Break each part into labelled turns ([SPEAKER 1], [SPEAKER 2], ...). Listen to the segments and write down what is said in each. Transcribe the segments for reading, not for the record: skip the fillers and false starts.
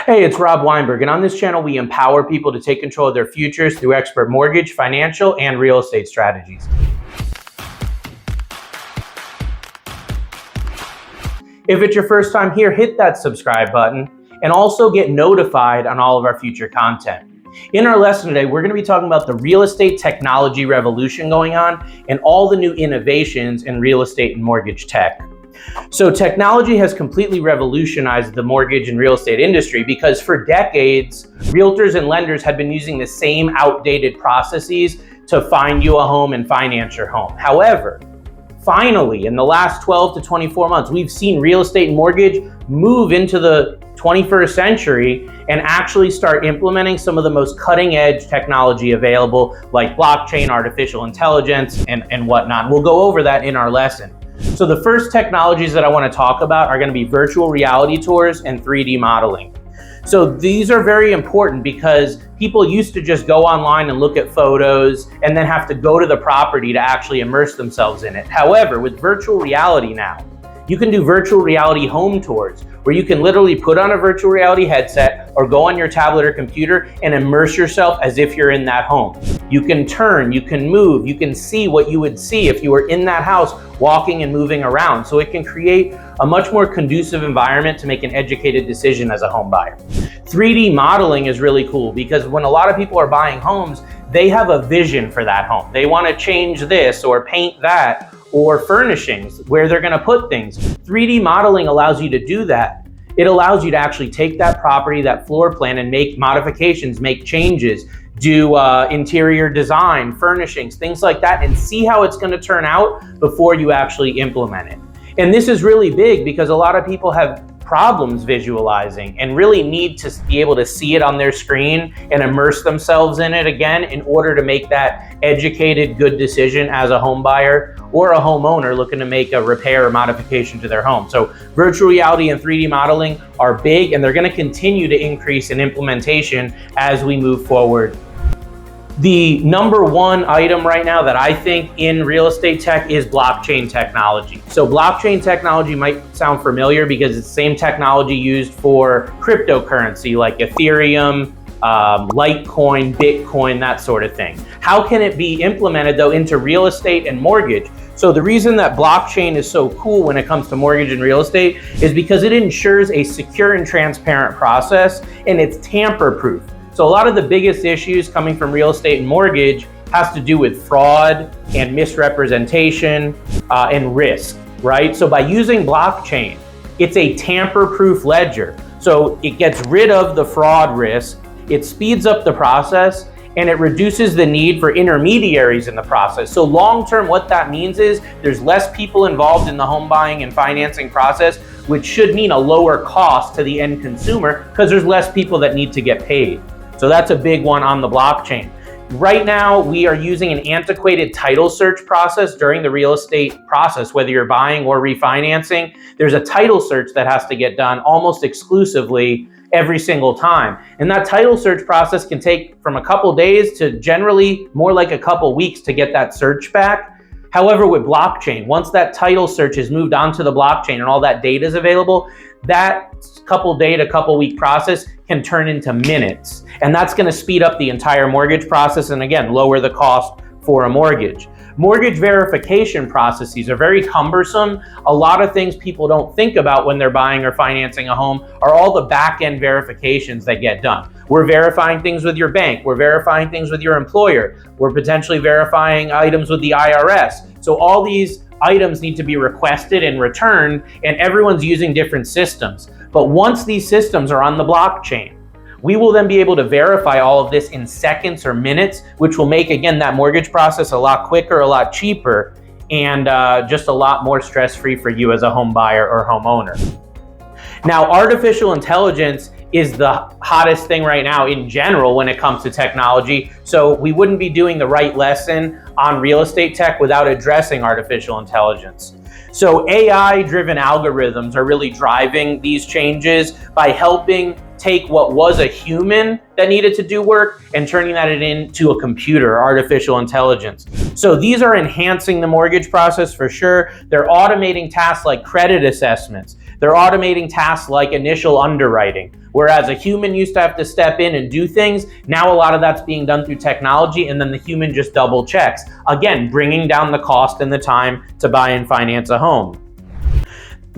[SPEAKER 1] Hey, it's Rob Weinberg, and on this channel, we empower people to take control of their futures through expert mortgage, financial, and real estate strategies. If it's your first time here, hit that subscribe button and also get notified on all of our future content. In our lesson today, we're going to be talking about the real estate technology revolution going on and all the new innovations in real estate and mortgage tech. So technology has completely revolutionized the mortgage and real estate industry because for decades, realtors and lenders had been using the same outdated processes to find you a home and finance your home. However, finally, in the last 12 to 24 months, we've seen real estate and mortgage move into the 21st century and actually start implementing some of the most cutting edge technology available, like blockchain, artificial intelligence, and whatnot. And we'll go over that in our lesson. So the first technologies that I want to talk about are going to be virtual reality tours and 3D modeling. So these are very important because people used to just go online and look at photos and then have to go to the property to actually immerse themselves in it. However, with virtual reality now, you can do virtual reality home tours where you can literally put on a virtual reality headset or go on your tablet or computer and immerse yourself as if you're in that home. You can turn, you can move, you can see what you would see if you were in that house walking and moving around. So it can create a much more conducive environment to make an educated decision as a home buyer. 3D modeling is really cool because when a lot of people are buying homes, they have a vision for that home. They want to change this or paint that or furnishings, where they're going to put things. 3D modeling allows you to do that. It allows you to actually take that property, that floor plan, and make modifications, make changes, do interior design, furnishings, things like that, and see how it's going to turn out before you actually implement it. And this is really big because a lot of people have problems visualizing and really need to be able to see it on their screen and immerse themselves in it again in order to make that educated, good decision as a home buyer or a homeowner looking to make a repair or modification to their home. So virtual reality and 3D modeling are big, and they're going to continue to increase in implementation as we move forward. The number one item right now that I think in real estate tech is blockchain technology. So blockchain technology might sound familiar because it's the same technology used for cryptocurrency like Ethereum, Litecoin, Bitcoin, that sort of thing. How can it be implemented though into real estate and mortgage? So the reason that blockchain is so cool when it comes to mortgage and real estate is because it ensures a secure and transparent process, and it's tamper-proof. So a lot of the biggest issues coming from real estate and mortgage has to do with fraud and misrepresentation and risk, right? So by using blockchain, it's a tamper-proof ledger. So it gets rid of the fraud risk, it speeds up the process, and it reduces the need for intermediaries in the process. So long-term, what that means is there's less people involved in the home buying and financing process, which should mean a lower cost to the end consumer because there's less people that need to get paid. So that's a big one on the blockchain. Right now, we are using an antiquated title search process during the real estate process, whether you're buying or refinancing. There's a title search that has to get done almost exclusively every single time. And that title search process can take from a couple days to generally more like a couple weeks to get that search back. However, with blockchain, once that title search is moved onto the blockchain and all that data is available, that couple day to couple week process can turn into minutes. And that's going to speed up the entire mortgage process and again, lower the cost for a mortgage. Mortgage verification processes are very cumbersome. A lot of things people don't think about when they're buying or financing a home are all the back-end verifications that get done. We're verifying things with your bank. We're verifying things with your employer. We're potentially verifying items with the IRS. So all these items need to be requested and returned, and everyone's using different systems. But once these systems are on the blockchain, we will then be able to verify all of this in seconds or minutes, which will make, again, that mortgage process a lot quicker, a lot cheaper, and just a lot more stress-free for you as a home buyer or homeowner. Now, artificial intelligence is the hottest thing right now in general when it comes to technology. So we wouldn't be doing the right lesson on real estate tech without addressing artificial intelligence. So AI-driven algorithms are really driving these changes by helping take what was a human that needed to do work and turning that into a computer, artificial intelligence. So these are enhancing the mortgage process for sure. They're automating tasks like credit assessments. They're automating tasks like initial underwriting. Whereas a human used to have to step in and do things, now a lot of that's being done through technology, and then the human just double checks. Again, bringing down the cost and the time to buy and finance a home.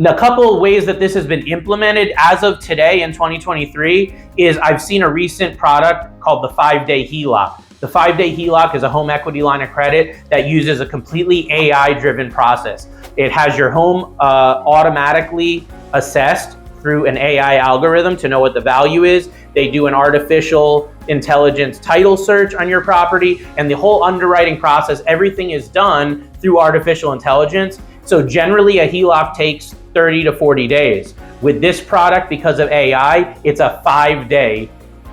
[SPEAKER 1] A couple of ways that this has been implemented as of today in 2023 is I've seen a recent product called the 5-day HELOC. The 5-day HELOC is a home equity line of credit that uses a completely AI-driven process. It has your home automatically assessed through an AI algorithm to know what the value is. They do an artificial intelligence title search on your property, and the whole underwriting process, everything is done through artificial intelligence. So generally a HELOC takes 30 to 40 days. With this product, because of AI, it's a 5-day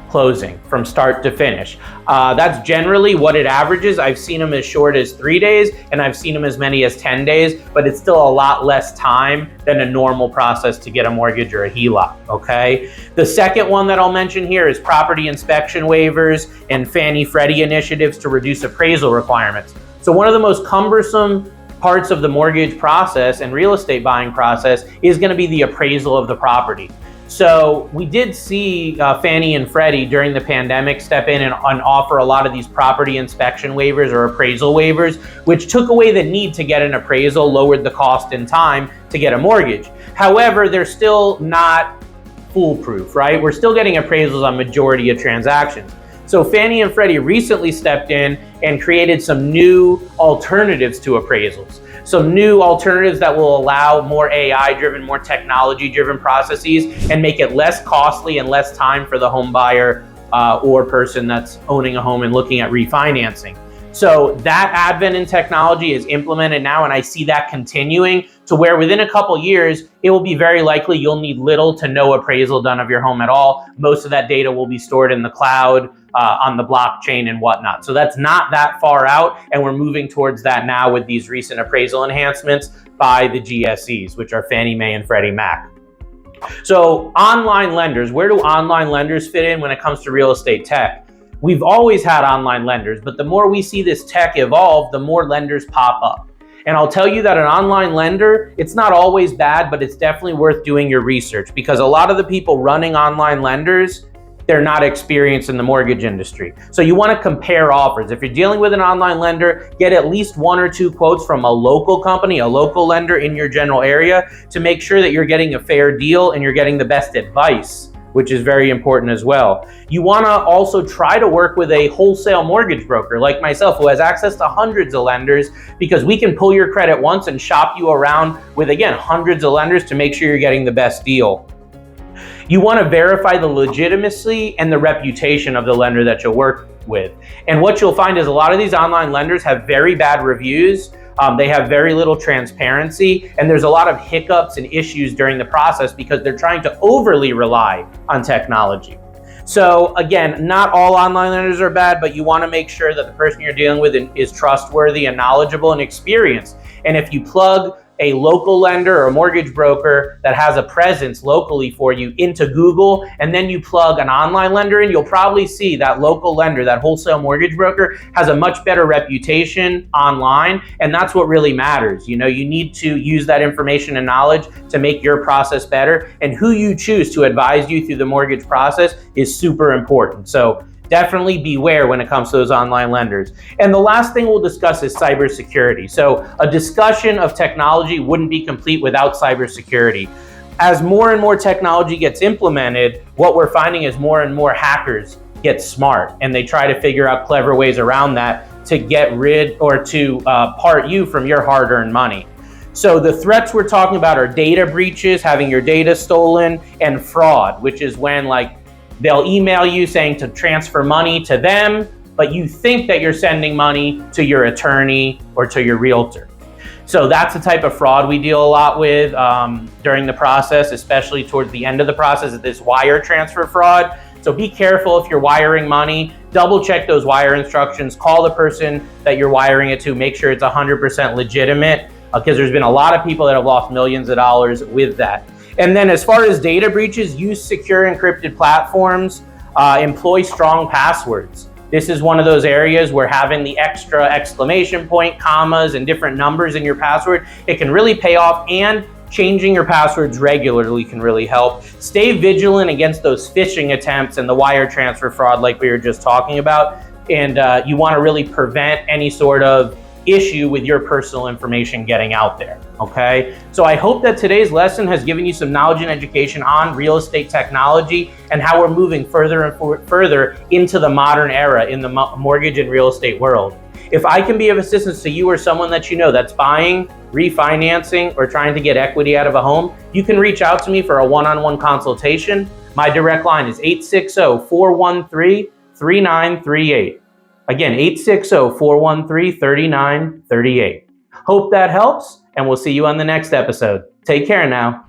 [SPEAKER 1] closing from start to finish. That's generally what it averages. I've seen them as short as 3 days, and I've seen them as many as 10 days, but it's still a lot less time than a normal process to get a mortgage or a HELOC, okay? The second one that I'll mention here is property inspection waivers and Fannie Freddie initiatives to reduce appraisal requirements. So one of the most cumbersome parts of the mortgage process and real estate buying process is going to be the appraisal of the property. So we did see Fannie and Freddie during the pandemic step in and offer a lot of these property inspection waivers or appraisal waivers, which took away the need to get an appraisal, lowered the cost and time to get a mortgage. However, they're still not foolproof, right? We're still getting appraisals on majority of transactions. So Fannie and Freddie recently stepped in and created some new alternatives to appraisals. Some new alternatives that will allow more AI-driven, more technology-driven processes and make it less costly and less time for the home buyer or person that's owning a home and looking at refinancing. So that advent in technology is implemented now, and I see that continuing to where within a couple years, it will be very likely you'll need little to no appraisal done of your home at all. Most of that data will be stored in the cloud, on the blockchain and whatnot. So that's not that far out, and we're moving towards that now with these recent appraisal enhancements by the GSEs, which are Fannie Mae and Freddie Mac. So online lenders, where do online lenders fit in when it comes to real estate tech? We've always had online lenders, but the more we see this tech evolve, the more lenders pop up. And I'll tell you that an online lender, it's not always bad, but it's definitely worth doing your research, because a lot of the people running online lenders, they're not experienced in the mortgage industry. So you want to compare offers. If you're dealing with an online lender, get at least 1 or 2 quotes from a local company, a local lender in your general area, to make sure that you're getting a fair deal and you're getting the best advice, which is very important as well. You want to also try to work with a wholesale mortgage broker like myself, who has access to hundreds of lenders, because we can pull your credit once and shop you around with, again, hundreds of lenders to make sure you're getting the best deal. You want to verify the legitimacy and the reputation of the lender that you'll work with. And what you'll find is a lot of these online lenders have very bad reviews. They have very little transparency, and there's a lot of hiccups and issues during the process because they're trying to overly rely on technology. So again, not all online lenders are bad, but you want to make sure that the person you're dealing with is trustworthy and knowledgeable and experienced. And if you plug a local lender or a mortgage broker that has a presence locally for you into Google, and then you plug an online lender in, you'll probably see that local lender, that wholesale mortgage broker, has a much better reputation online, and that's what really matters. You know, you need to use that information and knowledge to make your process better, and who you choose to advise you through the mortgage process is super important. So definitely beware when it comes to those online lenders. And the last thing we'll discuss is cybersecurity. So a discussion of technology wouldn't be complete without cybersecurity. As more and more technology gets implemented, what we're finding is more and more hackers get smart, and they try to figure out clever ways around that to get rid or to part you from your hard-earned money. So the threats we're talking about are data breaches, having your data stolen, and fraud, which is when they'll email you saying to transfer money to them, but you think that you're sending money to your attorney or to your realtor. So that's the type of fraud we deal a lot with during the process, especially towards the end of the process, is this wire transfer fraud. So be careful if you're wiring money, double check those wire instructions, call the person that you're wiring it to, make sure it's 100% legitimate, because there's been a lot of people that have lost millions of dollars with that. And then as far as data breaches, use secure encrypted platforms, employ strong passwords. This is one of those areas where having the extra exclamation point, commas, and different numbers in your password, it can really pay off, and changing your passwords regularly can really help. Stay vigilant against those phishing attempts and the wire transfer fraud like we were just talking about. And you want to really prevent any sort of issue with your personal information getting out there, okay? So I hope that today's lesson has given you some knowledge and education on real estate technology and how we're moving further and further into the modern era in the mortgage and real estate world. If I can be of assistance to you or someone that you know that's buying, refinancing, or trying to get equity out of a home, you can reach out to me for a one-on-one consultation. My direct line is 860-413-3938. Again, 860-413-3938. Hope that helps, and we'll see you on the next episode. Take care now.